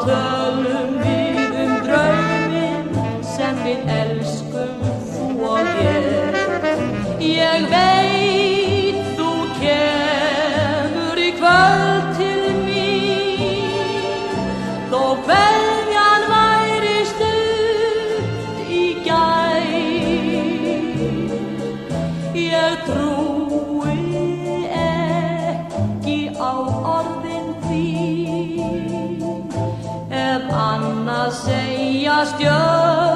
tölum við drauminn sem við elskum þú og ég veit þú kemur í kvöld til mín þó kveðjan væri stutt í gær ég trúi ekki á orðin þín ef annað segja stjörnur